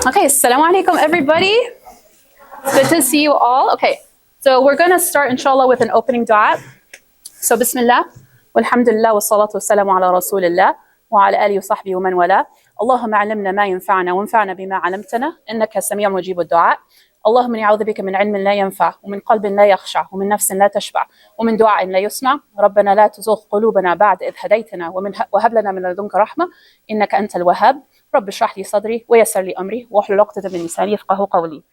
Okay, assalamu alaikum everybody. It's good to see you all. Okay, so we're going to start inshallah with an opening dua. So bismillah, walhamdulillah, wa salatu wa salamu ala rasulillah, wa ala alihi wa sahbihi wa man wala. اللهم علمنا ما ينفعنا وانفعنا بما علمتنا إنك سميع مجيب الدعاء. اللهم إني أعوذ بك من علم لا ينفع ومن قلب لا يخشع ومن نفس لا تشبع ومن دعاء لا يسمع. ربنا لا تزغ قلوبنا بعد إذ هديتنا وهب لنا من لدنك رحمة إنك أنت الوهاب. رب اشرح لي صدري ويسر لي أمري واحلل عقدة من لساني يفقهوا قولي.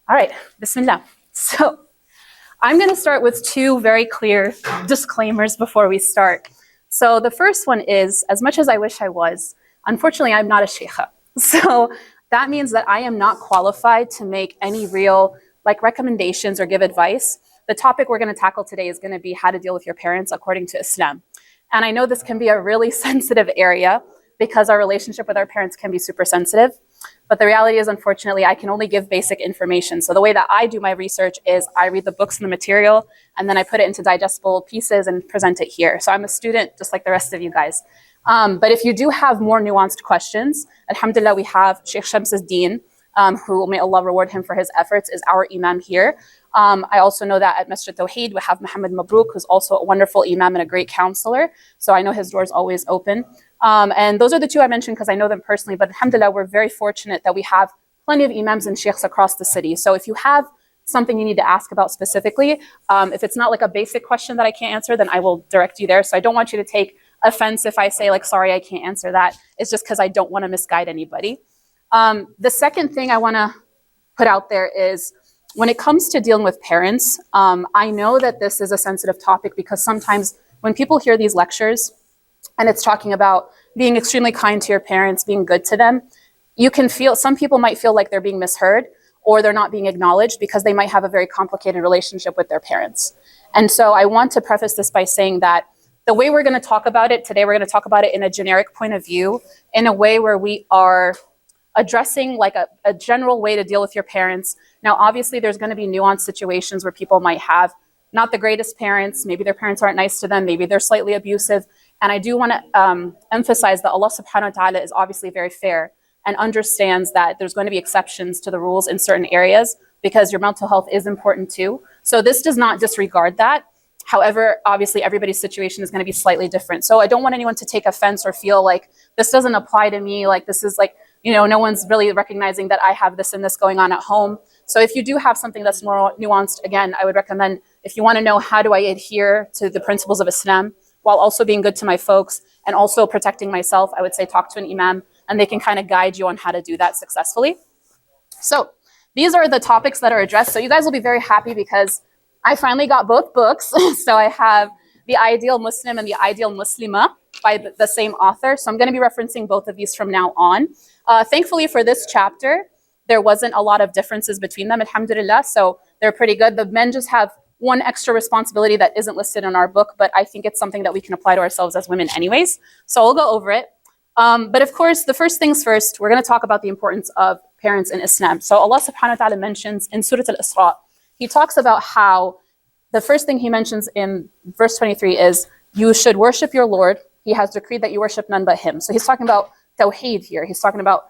All right, bismillah. So I'm going to start with two very clear disclaimers before we start. So the first one is, as much as I wish I was, unfortunately, I'm not a sheikha. So that means that I am not qualified to make any real recommendations or give advice. The topic we're going to tackle today is going to be how to deal with your parents according to Islam. And I know this can be a really sensitive area because our relationship with our parents can be super sensitive. But the reality is, unfortunately, I can only give basic information. So the way that I do my research is I read the books and the material, and then I put it into digestible pieces and present it here. So I'm a student just like the rest of you guys. But if you do have more nuanced questions, alhamdulillah, we have Sheikh Shamsuddin, who, may Allah reward him for his efforts, is our imam here. I also know that at Masjid Tawheed, we have Muhammad Mabrook, who's also a wonderful imam and a great counselor. So I know his door is always open. And those are the two I mentioned because I know them personally. But alhamdulillah, we're very fortunate that we have plenty of imams and sheikhs across the city. So if you have something you need to ask about specifically, if it's not like a basic question that I can't answer, then I will direct you there. So I don't want you to take offense if I say sorry, I can't answer that. It's just because I don't want to misguide anybody. The second thing I want to put out there is when it comes to dealing with parents, I know that this is a sensitive topic because sometimes when people hear these lectures and it's talking about being extremely kind to your parents, being good to them, you can feel, some people might feel like they're being misheard or they're not being acknowledged because they might have a very complicated relationship with their parents. And so I want to preface this by saying that the way we're going to talk about it today, we're going to talk about it in a generic point of view, in a way where we are addressing a general way to deal with your parents. Now, obviously, there's going to be nuanced situations where people might have not the greatest parents. Maybe their parents aren't nice to them. Maybe they're slightly abusive. And I do want to emphasize that Allah subhanahu wa ta'ala is obviously very fair and understands that there's going to be exceptions to the rules in certain areas because your mental health is important too. So this does not disregard that. However, obviously, everybody's situation is going to be slightly different. So I don't want anyone to take offense or feel like this doesn't apply to me, like this is no one's really recognizing that I have this and this going on at home. So if you do have something that's more nuanced, again, I would recommend, if you want to know how do I adhere to the principles of Islam while also being good to my folks and also protecting myself, I would say talk to an imam and they can kind of guide you on how to do that successfully. So these are the topics that are addressed. So you guys will be very happy because I finally got both books. So I have The Ideal Muslim and The Ideal Muslima by the same author. So I'm going to be referencing both of these from now on. Thankfully for this chapter, there wasn't a lot of differences between them, alhamdulillah. So they're pretty good. The men just have one extra responsibility that isn't listed in our book, but I think it's something that we can apply to ourselves as women anyways. So I'll go over it. But of course, the first things first, we're going to talk about the importance of parents in Islam. So Allah subhanahu wa ta'ala mentions in Surah Al-Isra, He talks about how the first thing He mentions in verse 23 is, you should worship your Lord. He has decreed that you worship none but Him. So He's talking about Tawheed here. He's talking about,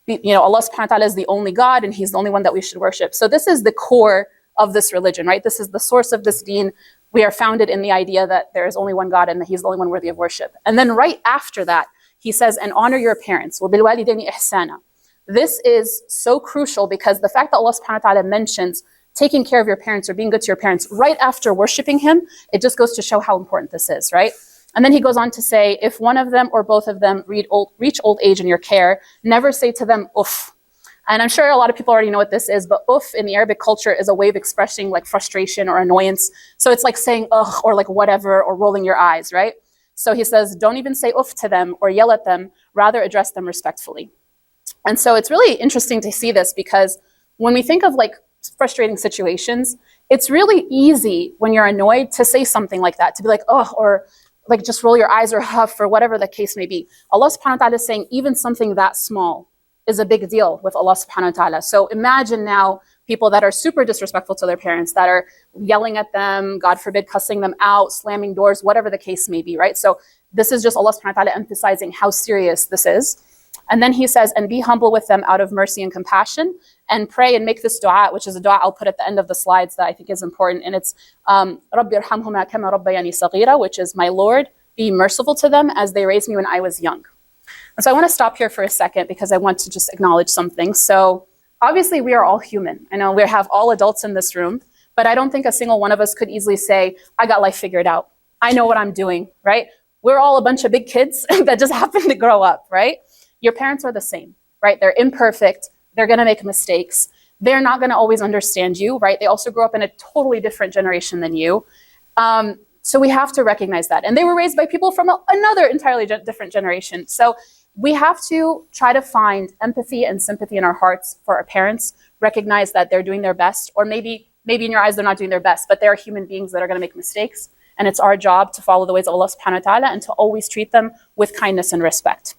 Allah subhanahu wa ta'ala is the only God and He's the only one that we should worship. So this is the core of this religion, right? This is the source of this deen. We are founded in the idea that there is only one God and that He's the only one worthy of worship. And then right after that, He says, and honor your parents. وَبِالْوَالِدَيْنِ إِحْسَانًا. This is so crucial because the fact that Allah subhanahu wa ta'ala mentions taking care of your parents or being good to your parents right after worshiping Him, it just goes to show how important this is, right? And then He goes on to say, if one of them or both of them reach old age in your care, never say to them, uff. And I'm sure a lot of people already know what this is, but uff in the Arabic culture is a way of expressing frustration or annoyance. So it's like saying ugh or whatever or rolling your eyes, right? So He says, don't even say uff to them or yell at them, rather address them respectfully. And so it's really interesting to see this because when we think of frustrating situations, it's really easy when you're annoyed to say something like that, to be like, oh, or just roll your eyes or huff or whatever the case may be. Allah subhanahu wa ta'ala is saying even something that small is a big deal with Allah subhanahu wa ta'ala. So imagine now people that are super disrespectful to their parents, that are yelling at them, God forbid, cussing them out, slamming doors, whatever the case may be, right? So this is just Allah subhanahu wa ta'ala emphasizing how serious this is. And then he says, and be humble with them out of mercy and compassion, and pray and make this dua, which is a dua I'll put at the end of the slides that I think is important. And it's Rabbi irhamhuma kama rabbayani saghira, which is, my Lord, be merciful to them as they raised me when I was young. And so I want to stop here for a second because I want to just acknowledge something. So obviously we are all human. I know we have all adults in this room, but I don't think a single one of us could easily say, I got life figured out. I know what I'm doing, right? We're all a bunch of big kids that just happen to grow up, right? Your parents are the same, right? They're imperfect. They're going to make mistakes. They're not going to always understand you, right? They also grew up in a totally different generation than you. So we have to recognize that. And they were raised by people from another entirely different generation. So we have to try to find empathy and sympathy in our hearts for our parents, recognize that they're doing their best, or maybe in your eyes they're not doing their best, but they're human beings that are going to make mistakes. And it's our job to follow the ways of Allah subhanahu wa ta'ala and to always treat them with kindness and respect.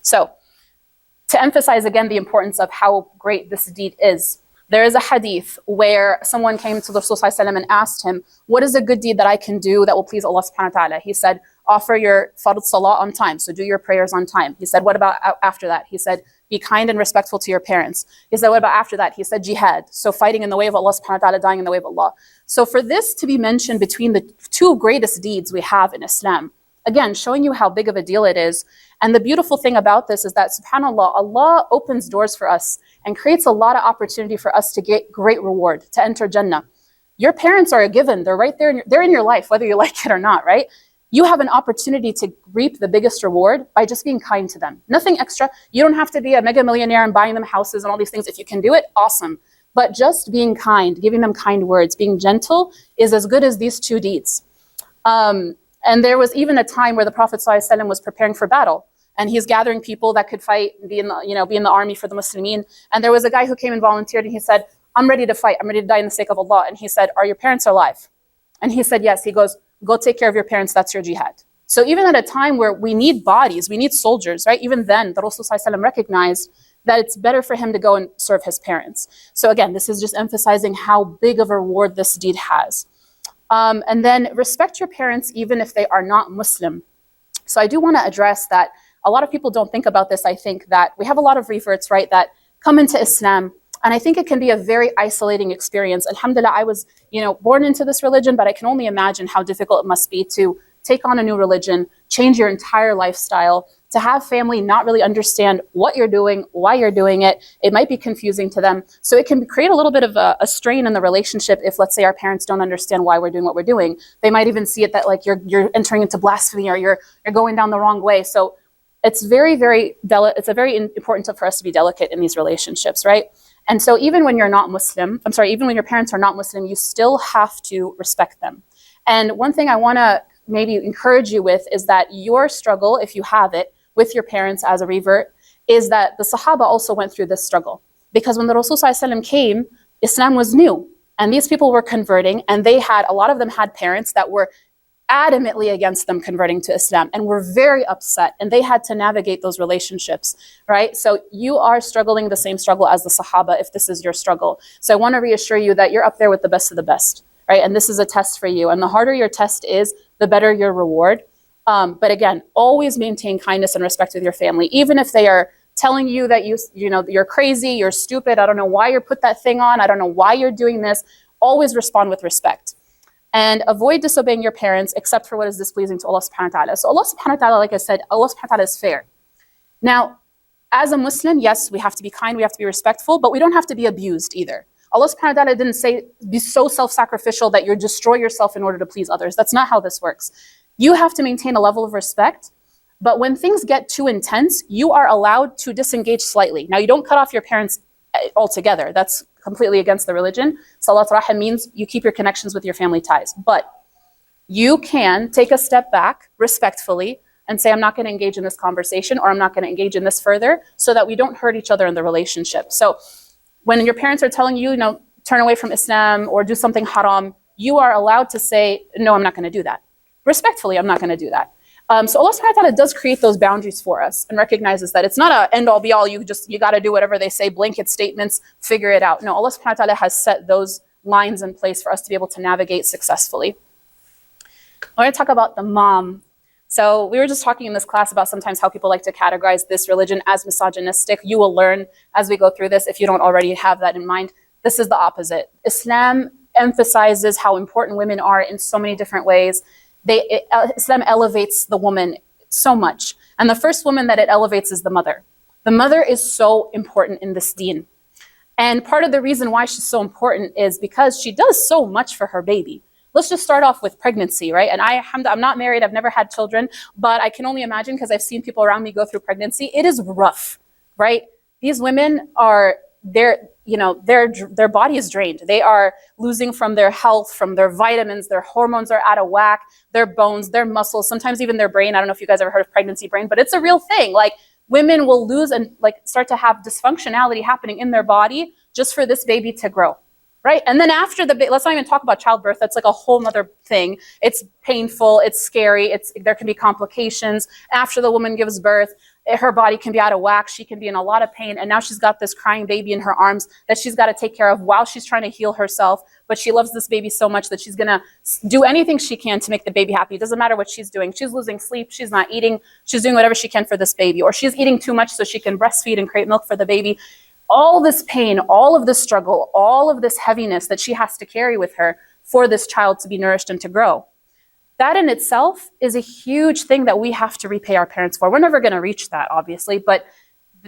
So, to emphasize again the importance of how great this deed is, there is a hadith where someone came to the Rasul and asked him, what is a good deed that I can do that will please Allah subhanahu wa ta'ala? He said, offer your fard salah on time, so do your prayers on time. He said, what about after that? He said, be kind and respectful to your parents. He said, what about after that? He said, jihad, so fighting in the way of Allah subhanahu wa ta'ala, dying in the way of Allah. So for this to be mentioned between the two greatest deeds we have in Islam, again, showing you how big of a deal it is. And the beautiful thing about this is that, subhanAllah, Allah opens doors for us and creates a lot of opportunity for us to get great reward, to enter Jannah. Your parents are a given. They're right there. They're in your life, whether you like it or not, right? You have an opportunity to reap the biggest reward by just being kind to them. Nothing extra. You don't have to be a mega millionaire and buying them houses and all these things. If you can do it, awesome. But just being kind, giving them kind words, being gentle is as good as these two deeds. And there was even a time where the Prophet ﷺ was preparing for battle, and he's gathering people that could fight, be in the army for the Muslimin. And there was a guy who came and volunteered, and he said, I'm ready to fight. I'm ready to die in the sake of Allah. And he said, are your parents alive? And he said, yes. He goes, go take care of your parents. That's your jihad. So even at a time where we need bodies, we need soldiers, right? Even then, the Rasul ﷺ recognized that it's better for him to go and serve his parents. So again, this is just emphasizing how big of a reward this deed has. And then respect your parents even if they are not Muslim. So I do want to address that a lot of people don't think about this. I think that we have a lot of reverts, right, that come into Islam, and I think it can be a very isolating experience. Alhamdulillah, I was, born into this religion, but I can only imagine how difficult it must be to take on a new religion, change your entire lifestyle, to have family not really understand what you're doing, why you're doing it. It might be confusing to them. So it can create a little bit of a strain in the relationship if, let's say, our parents don't understand why we're doing what we're doing. They might even see it that like you're entering into blasphemy or you're going down the wrong way. So it's very, very it's a very important for us to be delicate in these relationships, right? And so even when you're not Muslim, even when your parents are not Muslim, you still have to respect them. And one thing I want to maybe encourage you with is that your struggle, if you have it, with your parents as a revert, is that the Sahaba also went through this struggle. Because when the Rasul ﷺ came, Islam was new. And these people were converting, and a lot of them had parents that were adamantly against them converting to Islam and were very upset, and they had to navigate those relationships, right? So you are struggling the same struggle as the Sahaba if this is your struggle. So I want to reassure you that you're up there with the best of the best, right? And this is a test for you. And the harder your test is, the better your reward. But again, always maintain kindness and respect with your family, even if they are telling you that you're crazy, you're stupid, I don't know why you put that thing on, I don't know why you're doing this. Always respond with respect. And avoid disobeying your parents except for what is displeasing to Allah subhanahu wa ta'ala. So Allah subhanahu wa ta'ala, like I said, Allah subhanahu wa ta'ala is fair. Now, as a Muslim, yes, we have to be kind, we have to be respectful, but we don't have to be abused either. Allah subhanahu wa ta'ala didn't say be so self-sacrificial that you destroy yourself in order to please others. That's not how this works. You have to maintain a level of respect, but when things get too intense, you are allowed to disengage slightly. Now, you don't cut off your parents altogether. That's completely against the religion. Salat Rahim means you keep your connections with your family ties. But you can take a step back respectfully and say, I'm not going to engage in this conversation, or I'm not going to engage in this further, so that we don't hurt each other in the relationship. So when your parents are telling you, turn away from Islam or do something haram, you are allowed to say, no, I'm not going to do that. Respectfully, I'm not going to do that. So Allah subhanahu wa ta'ala does create those boundaries for us and recognizes that it's not an end-all be-all, you got to do whatever they say, blanket statements, figure it out. No, Allah subhanahu wa ta'ala has set those lines in place for us to be able to navigate successfully. I want to talk about the mom. So we were just talking in this class about sometimes how people like to categorize this religion as misogynistic. You will learn as we go through this, if you don't already have that in mind. This is the opposite. Islam emphasizes how important women are in so many different ways. Islam elevates the woman so much. And the first woman that it elevates is the mother. The mother is so important in this deen. And part of the reason why she's so important is because she does so much for her baby. Let's just start off with pregnancy, right? And I'm not married, I've never had children, but I can only imagine because I've seen people around me go through pregnancy. It is rough, right? These women are, their body is drained. They are losing from their health, from their vitamins, their hormones are out of whack, their bones, their muscles, sometimes even their brain. I don't know if you guys ever heard of pregnancy brain, but it's a real thing. Like, women will lose and like start to have dysfunctionality happening in their body just for this baby to grow. Right? And then after let's not even talk about childbirth. That's like a whole nother thing. It's painful. It's scary. There can be complications. After the woman gives birth, her body can be out of whack. She can be in a lot of pain. And now she's got this crying baby in her arms that she's got to take care of while she's trying to heal herself. But she loves this baby so much that she's going to do anything she can to make the baby happy. It doesn't matter what she's doing. She's losing sleep. She's not eating. She's doing whatever she can for this baby. Or she's eating too much so she can breastfeed and create milk for the baby. All this pain, all of this struggle, all of this heaviness that she has to carry with her for this child to be nourished and to grow. That in itself is a huge thing that we have to repay our parents for. We're never going to reach that, obviously, but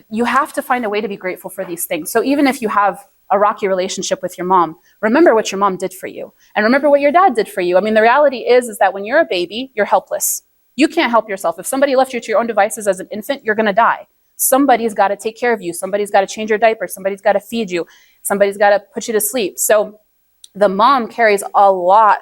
you have to find a way to be grateful for these things. So even if you have a rocky relationship with your mom, remember what your mom did for you. And remember what your dad did for you. I mean, the reality is that when you're a baby, you're helpless. You can't help yourself. If somebody left you to your own devices as an infant, you're going to die. Somebody's got to take care of you. Somebody's got to change your diaper. Somebody's got to feed you. Somebody's got to put you to sleep. So the mom carries a lot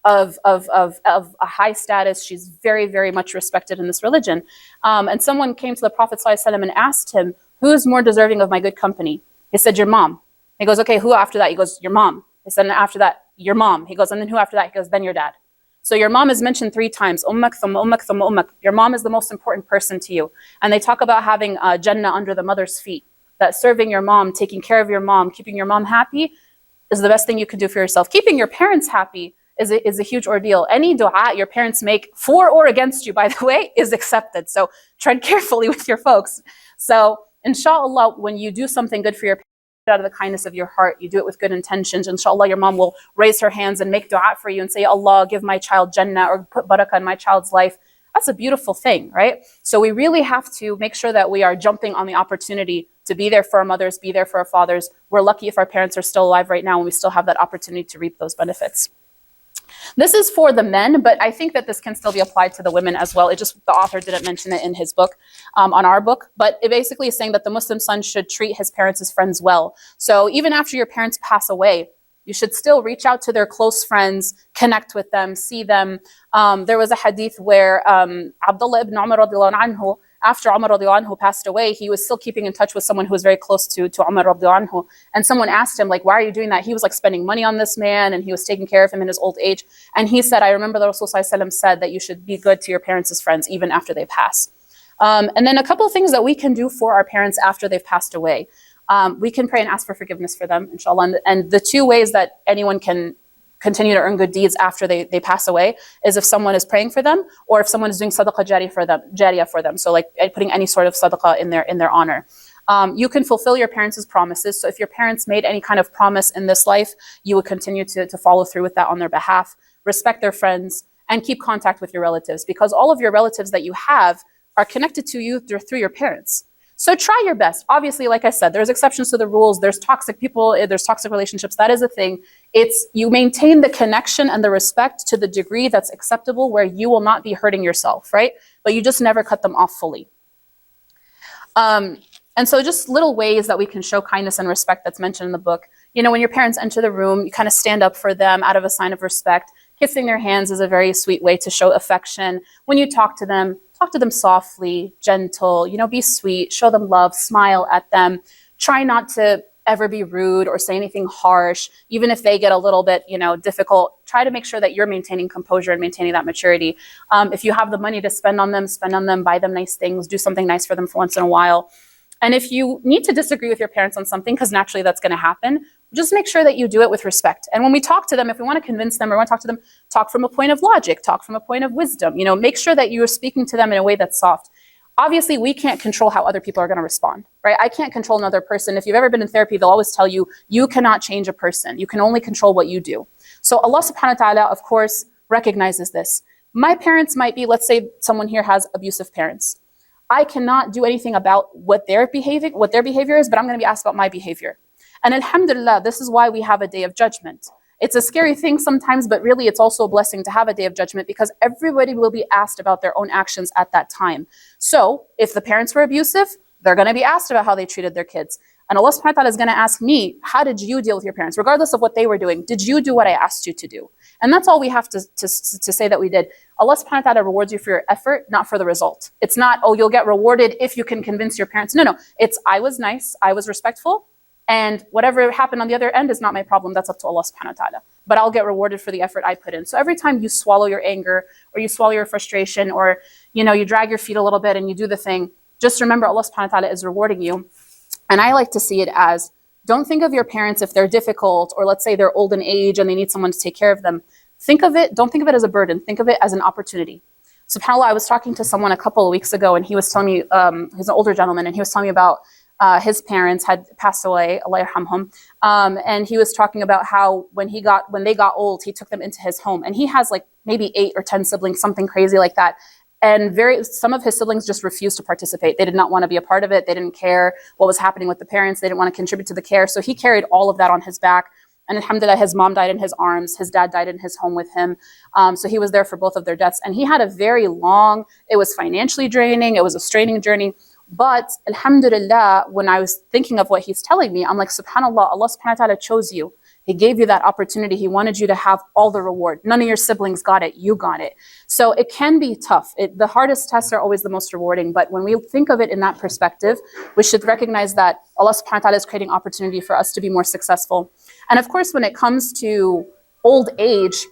of a high status. She's very, very much respected in this religion. And someone came to the Prophet ﷺ and asked him, who is more deserving of my good company? He said, your mom. He goes, okay, who after that? He goes, your mom. He said, and after that, your mom. He goes, and then who after that? He goes, then your dad. So your mom is mentioned 3 times. Ummak, thumma ummak, thumma ummak. Your mom is the most important person to you. And they talk about having Jannah under the mother's feet. That serving your mom, taking care of your mom, keeping your mom happy is the best thing you can do for yourself. Keeping your parents happy is a huge ordeal. Any dua your parents make for or against you, by the way, is accepted. So tread carefully with your folks. So inshallah, when you do something good for your parents, out of the kindness of your heart, you do it with good intentions, inshallah your mom will raise her hands and make dua for you and say, Allah, give my child Jannah, or put barakah in my child's life. That's a beautiful thing, right? So we really have to make sure that we are jumping on the opportunity to be there for our mothers, be there for our fathers. We're lucky if our parents are still alive right now and we still have that opportunity to reap those benefits. This is for the men, but I think that this can still be applied to the women as well. The author didn't mention it in his book, on our book, but it basically is saying that the Muslim son should treat his parents as friends well. So even after your parents pass away, you should still reach out to their close friends, connect with them, see them. There was a hadith where Abdullah ibn Umar radiallahu anhu, after Umar radiallahu anhu passed away, he was still keeping in touch with someone who was very close to Umar radiallahu anhu. And someone asked him, like, why are you doing that? He was like spending money on this man and he was taking care of him in his old age. And he said, I remember the Rasul said that you should be good to your parents as friends even after they pass. And then a couple of things that we can do for our parents after they've passed away. We can pray and ask for forgiveness for them, inshallah. And the 2 ways that anyone can continue to earn good deeds after they pass away is if someone is praying for them or if someone is doing sadaqah jariyah for them. So like putting any sort of sadaqah in their honor. You can fulfill your parents' promises. So if your parents made any kind of promise in this life, you would continue to follow through with that on their behalf. Respect their friends and keep contact with your relatives, because all of your relatives that you have are connected to you through your parents. So try your best. Obviously, like I said, there's exceptions to the rules. There's toxic people, there's toxic relationships. That is a thing. It's you maintain the connection and the respect to the degree that's acceptable where you will not be hurting yourself, right? But you just never cut them off fully. And so just little ways that we can show kindness and respect that's mentioned in the book. You know, when your parents enter the room, you kind of stand up for them out of a sign of respect. Kissing their hands is a very sweet way to show affection. When you talk to them softly, gentle, be sweet, show them love, smile at them. Try not to ever be rude or say anything harsh. Even if they get a little bit, difficult, try to make sure that you're maintaining composure and maintaining that maturity. If you have the money to spend on them, buy them nice things, do something nice for them for once in a while. And if you need to disagree with your parents on something, because naturally that's going to happen, just make sure that you do it with respect. And when we talk to them, if we want to convince them or want to talk to them, talk from a point of logic, talk from a point of wisdom. Make sure that you are speaking to them in a way that's soft. Obviously, we can't control how other people are going to respond, right? I can't control another person. If you've ever been in therapy, they'll always tell you, you cannot change a person. You can only control what you do. So Allah subhanahu wa ta'ala, of course, recognizes this. My parents might be, let's say someone here has abusive parents. I cannot do anything about what their behavior is, but I'm going to be asked about my behavior. And alhamdulillah, this is why we have a day of judgment. It's a scary thing sometimes, but really it's also a blessing to have a day of judgment because everybody will be asked about their own actions at that time. So if the parents were abusive, they're going to be asked about how they treated their kids. And Allah subhanahu wa ta'ala is going to ask me, how did you deal with your parents? Regardless of what they were doing, did you do what I asked you to do? And that's all we have to say that we did. Allah subhanahu wa ta'ala rewards you for your effort, not for the result. It's not, oh, you'll get rewarded if you can convince your parents. No. It's, I was nice, I was respectful, and whatever happened on the other end is not my problem. That's up to Allah subhanahu wa ta'ala. But I'll get rewarded for the effort I put in. So every time you swallow your anger or you swallow your frustration or you drag your feet a little bit and you do the thing, just remember Allah subhanahu wa ta'ala is rewarding you. And I like to see it as, don't think of your parents if they're difficult or let's say they're old in age and they need someone to take care of them. Don't think of it as a burden. Think of it as an opportunity. SubhanAllah, I was talking to someone a couple of weeks ago and he was telling me, he's an older gentleman, and he was telling me about his parents had passed away, Allah yarhamhum, and he was talking about how when they got old, he took them into his home, and he has like maybe 8 or 10 siblings, something crazy like that. And some of his siblings just refused to participate. They did not want to be a part of it. They didn't care what was happening with the parents. They didn't want to contribute to the care. So he carried all of that on his back. And alhamdulillah, his mom died in his arms. His dad died in his home with him. So he was there for both of their deaths. And he had a very long, it was financially draining. It was a straining journey. But alhamdulillah, when I was thinking of what he's telling me, I'm like, subhanallah, Allah subhanahu wa ta'ala chose you. He gave you that opportunity. He wanted you to have all the reward. None of your siblings got it. You got it. So it can be tough. The hardest tests are always the most rewarding. But when we think of it in that perspective, we should recognize that Allah subhanahu wa ta'ala is creating opportunity for us to be more successful. And of course, when it comes to old age,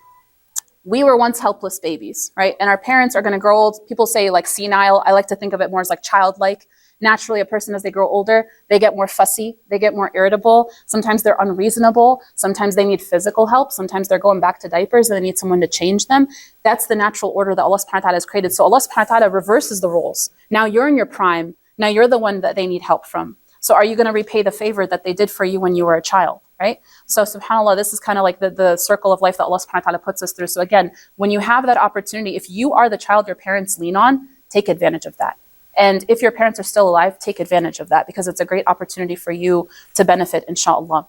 we were once helpless babies, right? And our parents are going to grow old. People say like senile. I like to think of it more as like childlike. Naturally, a person, as they grow older, they get more fussy, they get more irritable. Sometimes they're unreasonable. Sometimes they need physical help. Sometimes they're going back to diapers and they need someone to change them. That's the natural order that Allah subhanahu wa ta'ala has created. So Allah subhanahu wa ta'ala reverses the roles. Now you're in your prime. Now you're the one that they need help from. So are you going to repay the favor that they did for you when you were a child, right? So subhanAllah, this is kind of like the circle of life that Allah subhanahu wa ta'ala puts us through. So again, when you have that opportunity, if you are the child your parents lean on, take advantage of that. And if your parents are still alive, take advantage of that because it's a great opportunity for you to benefit, inshallah.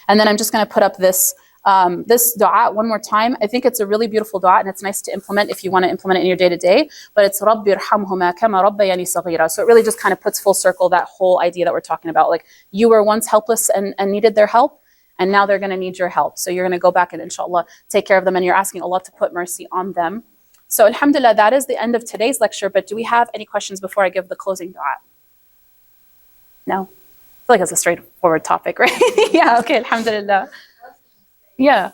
And then I'm just going to put up this dua one more time. I think it's a really beautiful dua and it's nice to implement if you want to implement it in your day-to-day. But it's رَبِّ ارْحَمْهُمَا كَمَا رَبَّيَانِي صَغِيرًا. So it really just kind of puts full circle that whole idea that we're talking about. Like you were once helpless and needed their help, and now they're going to need your help. So you're going to go back and inshallah take care of them, and you're asking Allah to put mercy on them. So alhamdulillah, that is the end of today's lecture, but do we have any questions before I give the closing dua? No? I feel like it's a straightforward topic, right? Yeah, okay, alhamdulillah. Yeah.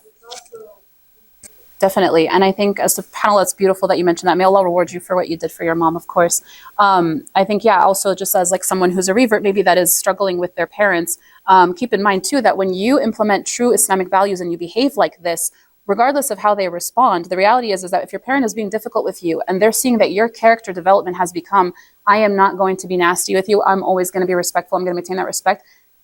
Definitely. And I think, subhanAllah, it's beautiful that you mentioned that. May Allah reward you for what you did for your mom, of course. I think, yeah, also just as like someone who's a revert, maybe that is struggling with their parents, keep in mind too that when you implement true Islamic values and you behave like this, regardless of how they respond, the reality is that if your parent is being difficult with you and they're seeing that your character development has become, I am not going to be nasty with you, I'm always going to be respectful, I'm going to maintain that respect,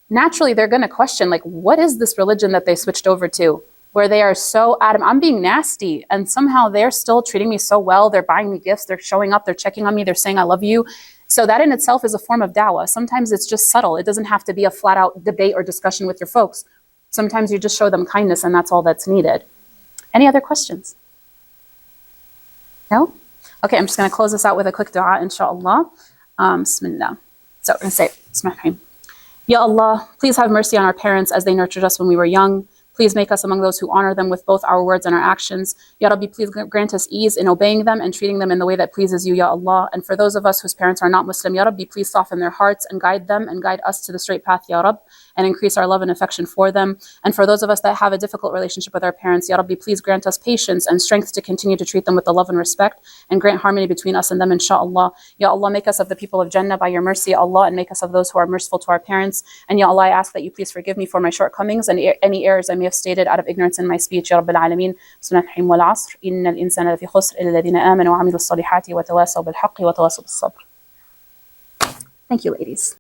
naturally they're going to question, like, what is this religion that they switched over to? Where they are so adamant, I'm being nasty, and somehow they're still treating me so well, they're buying me gifts, they're showing up, they're checking on me, they're saying I love you. So that in itself is a form of dawah. Sometimes it's just subtle. It doesn't have to be a flat out debate or discussion with your folks. Sometimes you just show them kindness and that's all that's needed. Any other questions? No? Okay, I'm just going to close this out with a quick dua, inshallah. Bismillah. So I'm going to say, Bismillahirrahmanirrahim. Ya Allah, please have mercy on our parents as they nurtured us when we were young. Please make us among those who honor them with both our words and our actions. Ya Rabbi, please grant us ease in obeying them and treating them in the way that pleases you, Ya Allah. And for those of us whose parents are not Muslim, Ya Rabbi, please soften their hearts and guide them and guide us to the straight path, Ya Rabb, and increase our love and affection for them. And for those of us that have a difficult relationship with our parents, Ya Rabbi, please grant us patience and strength to continue to treat them with the love and respect, and grant harmony between us and them, inshaAllah. Ya Allah, make us of the people of Jannah by your mercy, Ya Allah, and make us of those who are merciful to our parents. And Ya Allah, I ask that you please forgive me for my shortcomings and any errors I may have stated out of ignorance in my speech, Ya Rabbil Alameen. Bismillahirrahmanirrahim. Wal asr, innal insana lafi khusr, illa alladhina amanu wa amilu salihati wa tawasaw bil haqqi wa tawasaw bis sabr. Thank you, ladies.